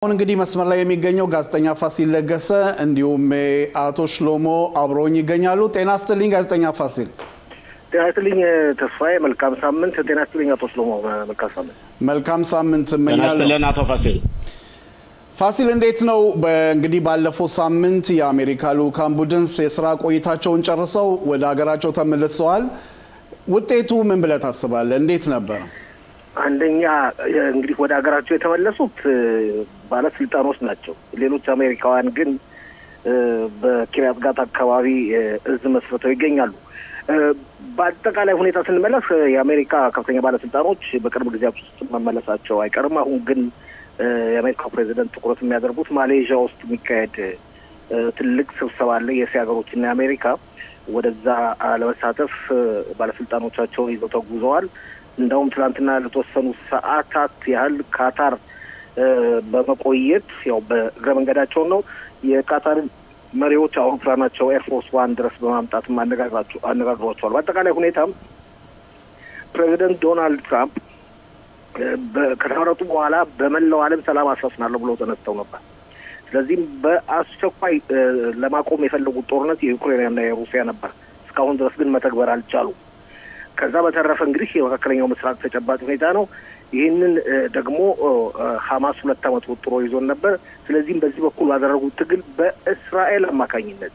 አሁን እንግዲህ መስመር ላይ የሚገኘው ጋዜጠኛ ፋሲል ለገሰ እንዲሁም አቶ ሽሎሞ አብሮኝ ይገኛሉ። ጤና ይስጥልኝ ጋዜጠኛ ፋሲል። ጤና ይስጥልኝ ተስፋዬ፣ መልካም ሳምንት። ጤና ይስጥልኝ አቶ ሽሎሞ፣ መልካም ሳምንት። መልካም ሳምንት ጤና ይስጥልኝ አቶ ፋሲል። ፋሲል እንዴት ነው? እንግዲህ ባለፈው ሳምንት የአሜሪካ ልኡካን ቡድን የሥራ ቆይታቸውን ጨርሰው ወደ ሀገራቸው ተመልሰዋል። ውጤቱ ምን ብለህ ታስባለህ? እንዴት ነበር? አንደኛ እንግዲህ ወደ ሀገራቸው የተመለሱት ባለስልጣኖች ናቸው። ሌሎች አሜሪካውያን ግን በኪሪያት ጋት አካባቢ እዝ መስርተው ይገኛሉ። በአጠቃላይ ሁኔታ ስንመለስ የአሜሪካ ከፍተኛ ባለስልጣኖች በቅርብ ጊዜያት ውስጥ መመለሳቸው አይቀርም። አሁን ግን የአሜሪካው ፕሬዚደንት ትኩረት የሚያደርጉት ማሌዥያ ውስጥ የሚካሄድ ትልቅ ስብሰባ አለ የእስያ ሀገሮችና የአሜሪካ። ወደዛ ለመሳተፍ ባለስልጣኖቻቸውን ይዘው ተጉዘዋል። እንደውም ትናንትና ለተወሰኑ ሰዓታት ያህል ካታር በመቆየት ያው በእግረ መንገዳቸው ነው የካታር መሪዎች አውሮፕላናቸው ኤርፎርስ ዋን ድረስ በማምጣት አነጋግሯቸዋል። በአጠቃላይ ሁኔታም ፕሬዚደንት ዶናልድ ትራምፕ ከተመረጡ በኋላ በመላው ዓለም ሰላም አስፈናለሁ ብለው ተነስተው ነበር። ስለዚህም በአስቸኳይ ለማቆም የፈለጉት ጦርነት የዩክሬንና የሩሲያ ነበር። እስካሁን ድረስ ግን መተግበር አልቻሉም። ከዛ በተረፈ እንግዲህ የመካከለኛው ምስራቅ ተጨባጭ ሁኔታ ነው። ይህንን ደግሞ ሐማስ 2 ዓመት ወጥሮ ይዞን ነበር። ስለዚህም በዚህ በኩል ባደረጉት ትግል በእስራኤል አማካኝነት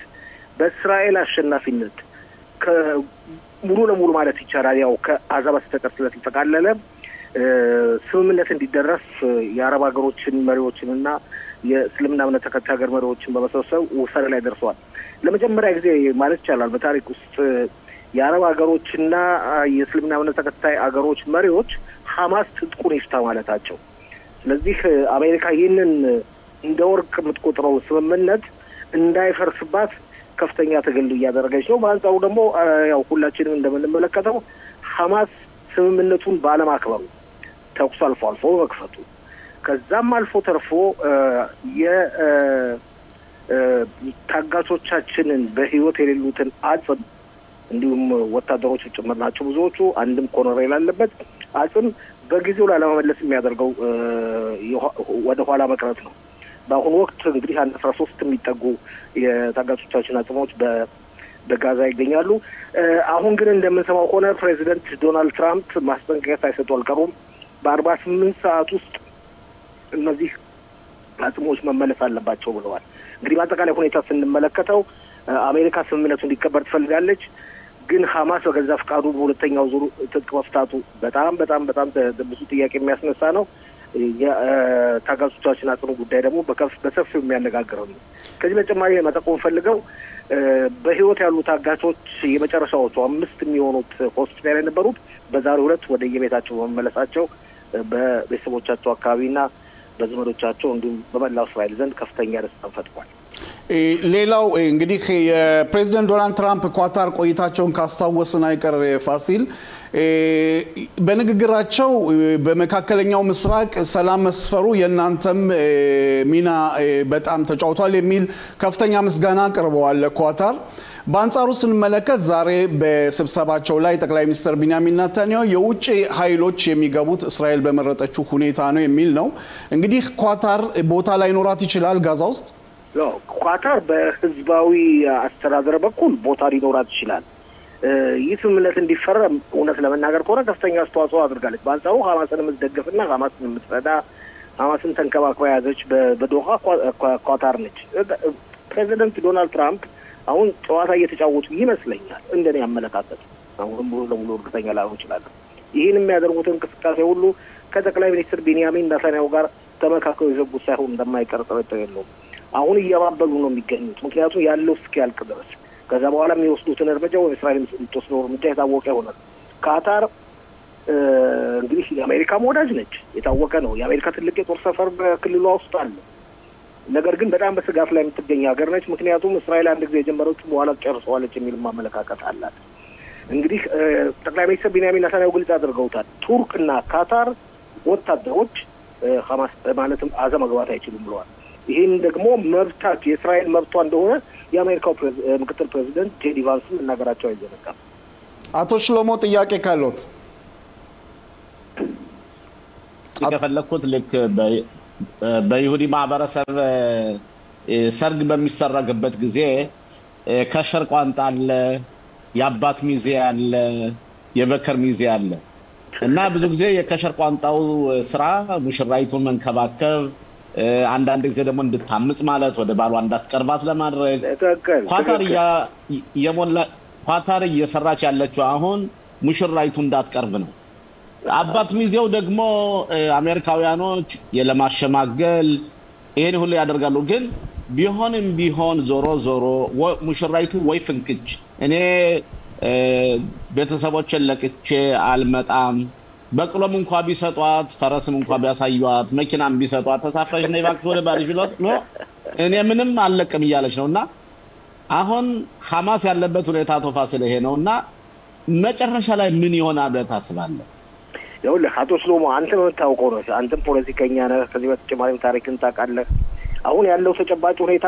በእስራኤል አሸናፊነት ሙሉ ለሙሉ ማለት ይቻላል ያው ከጋዛ በስተቀር ስለተጠቃለለ ስምምነት እንዲደረስ የአረብ ሀገሮችን መሪዎችንና የእስልምና እምነት ተከታይ ሀገር መሪዎችን በመሰብሰብ ውሳኔ ላይ ደርሰዋል። ለመጀመሪያ ጊዜ ማለት ይቻላል በታሪክ ውስጥ የአረብ ሀገሮችና የእስልምና እምነት ተከታይ ሀገሮች መሪዎች ሐማስ ትጥቁን ይፍታ ማለታቸው። ስለዚህ አሜሪካ ይህንን እንደ ወርቅ የምትቆጥረው ስምምነት እንዳይፈርስባት ከፍተኛ ትግል እያደረገች ነው። በአንጻሩ ደግሞ ያው ሁላችንም እንደምንመለከተው ሐማስ ስምምነቱን ባለማክበሩ ተኩስ አልፎ መክፈቱ ከዛም አልፎ ተርፎ የታጋቾቻችንን በህይወት የሌሉትን አጽም እንዲሁም ወታደሮች ጭምር ናቸው ብዙዎቹ፣ አንድም ኮሎኔል አለበት አጽም በጊዜው ላለመመለስ የሚያደርገው ወደ ኋላ መቅረት ነው። በአሁኑ ወቅት እንግዲህ 13 የሚጠጉ የታጋቾቻችን አጽሞች በጋዛ ይገኛሉ። አሁን ግን እንደምንሰማው ከሆነ ፕሬዚደንት ዶናልድ ትራምፕ ማስጠንቀቂያ ሳይሰጡ አልቀሩም። በ48 ሰዓት ውስጥ እነዚህ አጽሞች መመለስ አለባቸው ብለዋል። እንግዲህ በአጠቃላይ ሁኔታ ስንመለከተው አሜሪካ ስምምነቱ እንዲከበር ትፈልጋለች። ግን ሐማስ በገዛ ፍቃዱ በሁለተኛው ዙር ትጥቅ መፍታቱ በጣም ብዙ ጥያቄ የሚያስነሳ ነው። የታጋቾቻችን አጽሙ ጉዳይ ደግሞ በሰፊው የሚያነጋግረው ነው። ከዚህ በተጨማሪ መጠቆም ፈልገው በህይወት ያሉ ታጋቾች የመጨረሻዎቹ 5 የሚሆኑት ሆስፒታል የነበሩት በዛሬው ዕለት ወደ የቤታቸው መመለሳቸው በቤተሰቦቻቸው አካባቢና በዘመዶቻቸው እንዲሁም በመላው እስራኤል ዘንድ ከፍተኛ ደስታን ፈጥሯል። ሌላው እንግዲህ የፕሬዚደንት ዶናልድ ትራምፕ ኳታር ቆይታቸውን ካስታወስን አይቀር ፋሲል በንግግራቸው በመካከለኛው ምስራቅ ሰላም መስፈሩ የእናንተም ሚና በጣም ተጫውቷል የሚል ከፍተኛ ምስጋና አቅርበዋል ለኳታር። በአንጻሩ ስንመለከት ዛሬ በስብሰባቸው ላይ ጠቅላይ ሚኒስትር ቢንያሚን ኔታንያሁ የውጭ ኃይሎች የሚገቡት እስራኤል በመረጠችው ሁኔታ ነው የሚል ነው። እንግዲህ ኳታር ቦታ ላይ ኖራት ይችላል ጋዛ ውስጥ? ኳታር በህዝባዊ አስተዳደር በኩል ቦታ ሊኖራት ይችላል። ይህ ስምምነት እንዲፈረም እውነት ለመናገር ከሆነ ከፍተኛ አስተዋጽኦ አድርጋለች። በአንጻሩ ሐማስን የምትደግፍና ሐማስን የምትረዳ ሐማስን ተንከባክባ ያዘች በዶሃ ኳታር ነች። ፕሬዚደንት ዶናልድ ትራምፕ አሁን ጨዋታ እየተጫወቱ ይመስለኛል እንደኔ አመለካከት። አሁን ሙሉ ለሙሉ እርግጠኛ ላይሆን ይችላል። ይህን የሚያደርጉት እንቅስቃሴ ሁሉ ከጠቅላይ ሚኒስትር ቢንያሚን ኔታንያሁ ጋር ተመካክረው የዘጉት ሳይሆን እንደማይቀር ጥርጥር የለውም። አሁን እያባበሉ ነው የሚገኙት። ምክንያቱም ያለው እስኪያልቅ ድረስ ከዛ በኋላ የሚወስዱትን እርምጃ ወይ እስራኤል የምትወስደው እርምጃ የታወቀ ይሆናል። ካታር እንግዲህ የአሜሪካም ወዳጅ ነች፣ የታወቀ ነው። የአሜሪካ ትልቅ የጦር ሰፈር በክልሏ ውስጥ አለ። ነገር ግን በጣም በስጋት ላይ የምትገኝ ሀገር ነች። ምክንያቱም እስራኤል አንድ ጊዜ የጀመረችው በኋላ ጨርሰዋለች የሚል ማመለካከት አላት። እንግዲህ ጠቅላይ ሚኒስትር ቢንያሚን ኔታንያሁ ግልጽ አድርገውታል። ቱርክና ካታር ወታደሮች ሐማስ ማለትም ጋዛ መግባት አይችሉም ብለዋል። ይህን ደግሞ መብታቸው የእስራኤል መብቷ እንደሆነ የአሜሪካው ምክትል ፕሬዚደንት ጄዲ ቫንስ መናገራቸው አይዘነጋም። አቶ ሽሎሞ ጥያቄ ካሎት? ከፈለኩት ልክ በይሁዲ ማህበረሰብ ሰርግ በሚሰረግበት ጊዜ ከሸር ቋንጣ አለ የአባት ሚዜ አለ የበከር ሚዜ አለ እና ብዙ ጊዜ የከሸር ቋንጣው ስራ ሙሽራይቱን መንከባከብ አንዳንድ ጊዜ ደግሞ እንድታምጽ ማለት ወደ ባሏ እንዳትቀርባት ለማድረግ ኳታር እየሰራች ያለችው አሁን ሙሽራይቱ እንዳትቀርብ ነው አባት ሚዜው ደግሞ አሜሪካውያኖች የለማሸማገል ይሄን ሁሉ ያደርጋሉ ግን ቢሆን ዞሮ ሙሽራይቱ ወይ ፍንክች እኔ ቤተሰቦችን ለቅቼ አልመጣም በቅሎም እንኳን ቢሰጧት ፈረስም እንኳን ቢያሳዩት መኪናም ቢሰጧት ተሳፍረሽ ነይ ባክሽ ወደ ባልሽ ብሏት ነው እኔ ምንም አልለቅም ይያለች ነውና አሁን ሐማስ ያለበት ሁኔታ ተፋሰለ ይሄ ነውና መጨረሻ ላይ ምን ይሆናል ታስባለህ ይኸውልህ አቶ ስሎሞ አንተ ነው ታውቀው ነው አንተም ፖለቲከኛ ነህ ከዚህ በተጨማሪም ታሪክን ታውቃለህ አሁን ያለው ተጨባጭ ሁኔታ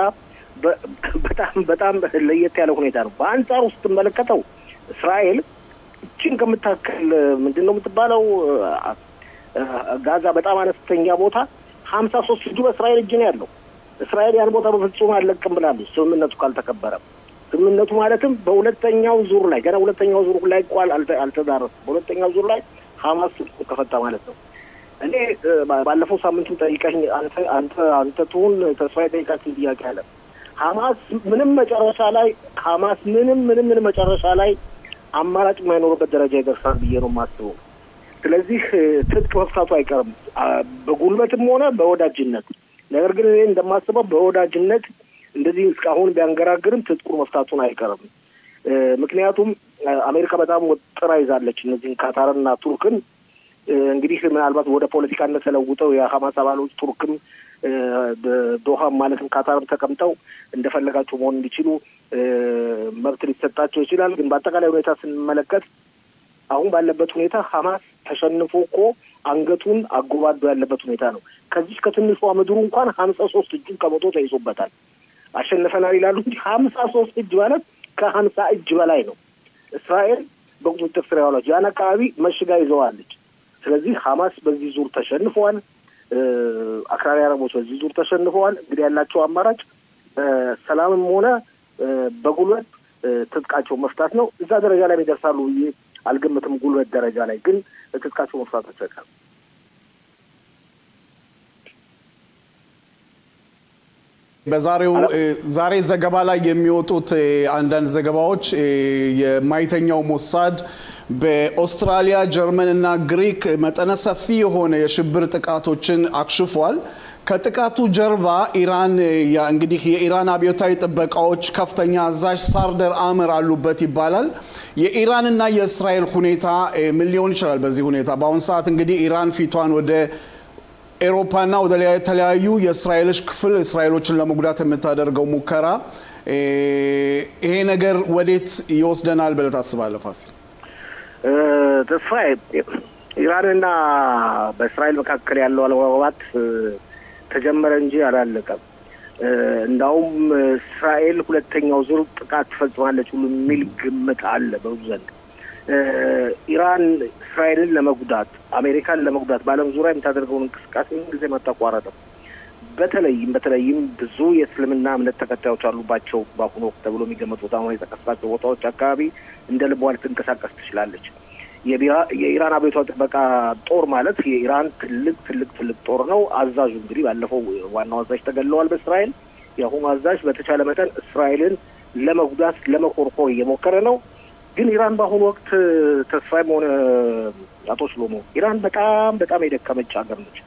በጣም ለየት ያለ ሁኔታ ነው በአንጻር ውስጥ ተመለከተው እስራኤል እቺን ከምታከል ምንድነው የምትባለው ጋዛ በጣም አነስተኛ ቦታ 53 እጁ በእስራኤል እጅ ነው ያለው እስራኤል ያን ቦታ በፍጹም አልለቅም ብላለች ስምምነቱ ካልተከበረ ስምምነቱ ማለትም በሁለተኛው ዙር ላይ ገና ሁለተኛው ዙር ላይ ቋል አልተዳረሰም በሁለተኛው ዙር ላይ ሐማስ ከፈታ ማለት ነው እኔ ባለፈው ሳምንት ጠይቀኝ አንተ ትሁን ተስፋዬ ጠይቃችሁ ጥያቄ አለ ሐማስ ምንም መጨረሻ ላይ አማራጭ የማይኖርበት ደረጃ ይደርሳል ብዬ ነው የማስበው ስለዚህ ትጥቅ መፍታቱ አይቀርም በጉልበትም ሆነ በወዳጅነት ነገር ግን እኔ እንደማስበው በወዳጅነት እንደዚህ እስካሁን ቢያንገራግርም ትጥቁ መፍታቱን አይቀርም ምክንያቱም አሜሪካ በጣም ወጥራ ይዛለች እነዚህ ካታርና ቱርክን እንግዲህ ምናልባት ወደ ፖለቲካነት ተለውጠው የሐማስ አባሎች ቱርክም ዶሃ ማለትም ካታር ተቀምጠው እንደፈለጋቸው መሆን እንዲችሉ መብት ሊሰጣቸው ይችላል ግን በአጠቃላይ ሁኔታ ስንመለከት አሁን ባለበት ሁኔታ ሐማስ ተሸንፎ እኮ አንገቱን አጎባዶ ያለበት ሁኔታ ነው ከዚህ ከትንሿ ምድሩ እንኳን 53 እጅ ከመቶ ተይዞበታል አሸነፈናል ይላሉ እንጂ 53 እጅ ማለት ከ50 እጅ በላይ ነው እስራኤል በቁጥጥር ስር ያዋለች ያን አካባቢ መሽጋ ይዘዋለች ስለዚህ ሐማስ በዚህ ዙር ተሸንፈዋል አክራሪ አረቦች በዚህ ዙር ተሸንፈዋል እንግዲህ ያላቸው አማራጭ ሰላምም ሆነ በጉልበት ትጥቃቸው መፍታት ነው እዛ ደረጃ ላይ ይደርሳሉ አልገመትም ጉልበት ደረጃ ላይ ግን ትጥቃቸው መፍታት ተቸገረ ዛሬ ዘገባ ላይ የሚወጡት አንዳንድ ዘገባዎች የማይተኛው ሞሳድ በአውስትራሊያ ጀርመን እና ግሪክ መጠነ ሰፊ የሆነ የሽብር ጥቃቶችን አክሽፏል ከጥቃቱ ጀርባ ኢራን እንግዲህ የኢራን አብዮታዊ ጥበቃዎች ከፍተኛ አዛዥ ሳርደር አመር አሉበት ይባላል የኢራንና የእስራኤል ሁኔታ ምን ሊሆን ይችላል በዚህ ሁኔታ በአሁን ሰዓት እንግዲህ ኢራን ፊቷን ወደ ኤሮፓና ወደ ተለያዩ የእስራኤሎች ክፍል እስራኤሎችን ለመጉዳት የምታደርገው ሙከራ ይሄ ነገር ወዴት ይወስደናል ብለህ ታስባለህ ፋሲል ተስፋዬ ኢራንና በእስራኤል መካከል ያለው አለመግባባት ተጀመረ እንጂ አላለቀም እንዳውም እስራኤል ሁለተኛው ዙር ጥቃት ፈጽማለች ሁሉ የሚል ግምት አለ በብዙ ዘንድ ኢራን እስራኤልን ለመጉዳት አሜሪካን ለመጉዳት ባለም ዙሪያ የምታደርገው እንቅስቃሴ ጊዜ ማጣቋረጥ በተለይም ብዙ የእስልምና እምነት ተከታዮች አሉባቸው ባሁኑ ወቅት ተብሎ የሚገመቱት አሁን የተከሰታቸው ቦታዎች አካባቢ እንደ ልቧ ልትንቀሳቀስ ትችላለች የኢራን አብዮታዊ ጥበቃ ጦር ማለት የኢራን ትልቅ ጦር ነው አዛዡ እንግዲህ ባለፈው ዋናው አዛዥ ተገለዋል በእስራኤል ያሁኑ አዛዥ በተቻለ መጠን እስራኤልን ለመጉዳት ለመቆርቆር እየሞከረ ነው ግን ኢራን ባሁኑ ወቅት ተስፋዬም ሆነ አቶ ሽሎሞ ኢራን በጣም የደከመች ሀገር ነች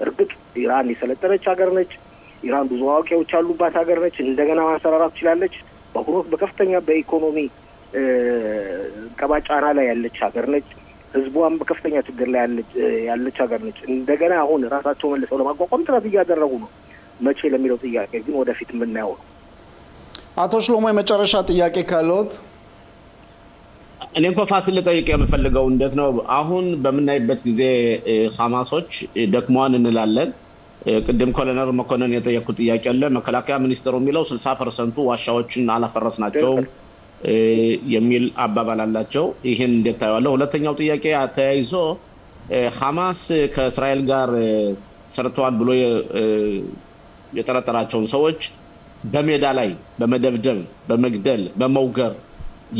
እርግጥ ኢራን የሰለጠነች ሀገር ነች ኢራን ብዙ አዋቂዎች ያሉባት ሀገር ነች እንደገና ማሰራራት ትችላለች ባሁኑ ወቅት በከፍተኛ በኢኮኖሚ ከባጫና ላይ ያለች ሀገር ነች ህዝቧም በከፍተኛ ችግር ላይ ያለች ሀገር ነች እንደገና አሁን ራሳቸው መልሰው ለማቋቋም ጥረት እያደረጉ ነው መቼ ለሚለው ጥያቄ ግን ወደፊት የምናየው ነው አቶ ሽሎሞ የመጨረሻ ጥያቄ ካለዎት እኔ እንኳን ፋሲል ልጠይቅ የምፈልገው እንዴት ነው አሁን በመናይበት ጊዜ ሐማሶች ደክሟን እንላለን ቅድም ኮሎኔል መኮንን የጠየቁት ጥያቄ አለ መከላከያ ሚኒስትሩ የሚለው 60% ዋሻዎችን አላፈረስናቸው የሚል አባባል አላቸው ይሄን እንዴት ታያለው ሁለተኛው ጥያቄ አተያይዞ ሐማስ ከእስራኤል ጋር ሰርተዋል ብሎ የጠረጠራቸውን ሰዎች በሜዳ ላይ በመደብደብ በመግደል በመውገር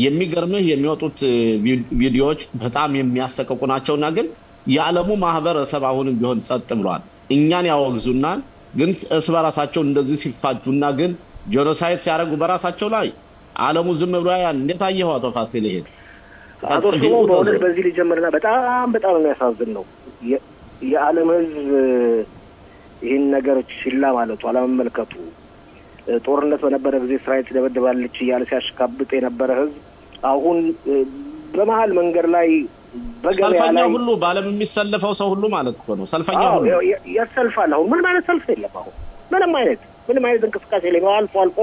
የሚገርምህ የሚወጡት ቪዲዮዎች በጣም የሚያሰቀቁ ናቸውና ግን የዓለሙ ማህበረሰብ አሁንም ቢሆን ጸጥ ብሏል እኛን ያወግዙናል ግን እስበራሳቸው እንደዚህ ሲፋጁና ግን ጄኖሳይድ ሲያደርጉ በራሳቸው ላይ ዓለሙ ዝም ብሎ ያን እንዴት አየኸው አቶ ፋሲል ይሄ አቶ በዚህ ሊጀምርና በጣም ነው ያሳዝነው የዓለም ህዝብ ይሄን ነገር ችላ ማለቱ አለመመልከቱ ጦርነት በነበረ ጊዜ እስራኤል ተደበደባለች ይያለ ሲያሽካብጥ የነበረ ህዝብ አሁን በመሃል መንገድ ላይ በገበያ ላይ ሁሉ ባለም የሚሰለፈው ሰው ሁሉ ማለት ነው ሰልፈኛ ሁሉ ያሰልፋል አሁን ምን ማለት ሰልፍ የለም አሁን ምንም አይነት እንቅስቃሴ የለም አልፎ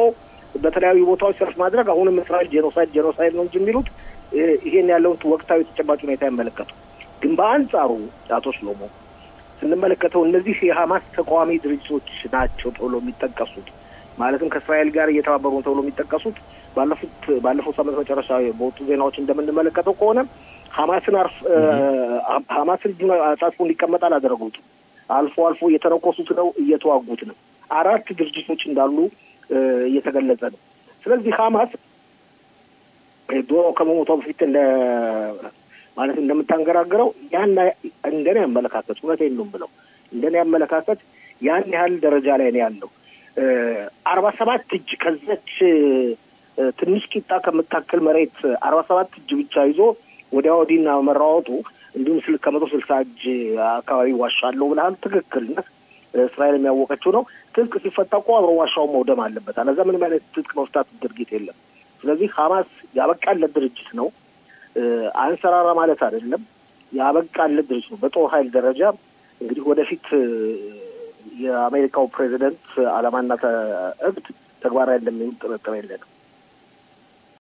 በተለያዩ ቦታዎች ሰልፍ ማድረግ አሁንም እስራኤል ጄኖሳይድ ነው እንጂ የሚሉት ይሄን ያለው ወቅታዊ ተጨባጭ ሁኔታ ያመለከቱ ግን በአንጻሩ አቶ ሽሎሞ ስንመለከተው እነዚህ የሐማስ ተቋሚ ድርጅቶች ናቸው ተብሎ የሚጠቀሱት ማለትም ከእስራኤል ጋር እየተባበሩ ተብሎ የሚጠቀሱት ባለፈው ሳምንት መጨረሻ በወጡ ዜናዎች እንደምንመለከተው ከሆነ ሐማስን አጣጥፎ እንዲቀመጥ አላደረጉት አልፎ እየተረኮሱት ነው እየተዋጉት ነው 4 ድርጅቶች እንዳሉ እየተገለጸ ነው ስለዚህ ሐማስ ዶሮ ከመሞቱ በፊት ማለት እንደምታንገራገረው ያን እንደኔ አመለካከት እውነቴን ነው ብለው እንደኔ አመለካከት ያን ያህል ደረጃ ላይ ነው ያለው 47 እጅ ከዘች ትንሽ ቂጣ ከመታከል መሬት 47 እጅ ብቻ ይዞ ወዲያውዲና መራወጡ እንዲሁም ከ160 እጅ አካባቢ ዋሻለው ብለሃል ትክክል ነው እስራኤል የሚያወቀችው ነው ትጥቅ ሲፈታው አብሮ ዋሻው መውደም አለበት አለዛ ምን ማለት ትጥቅ መፍታት ድርጊት የለም ስለዚህ ሐማስ ያበቃለት ድርጅት ነው አንሰራራ ማለት አይደለም ያበቃለት ድርጅት ነው በጦር ኃይል ደረጃ እንግዲህ ወደፊት የአሜሪካው ፕሬዚደንት አላማና እቅድ ተግባራዊ እንደሚሆን ጥርጥር የለም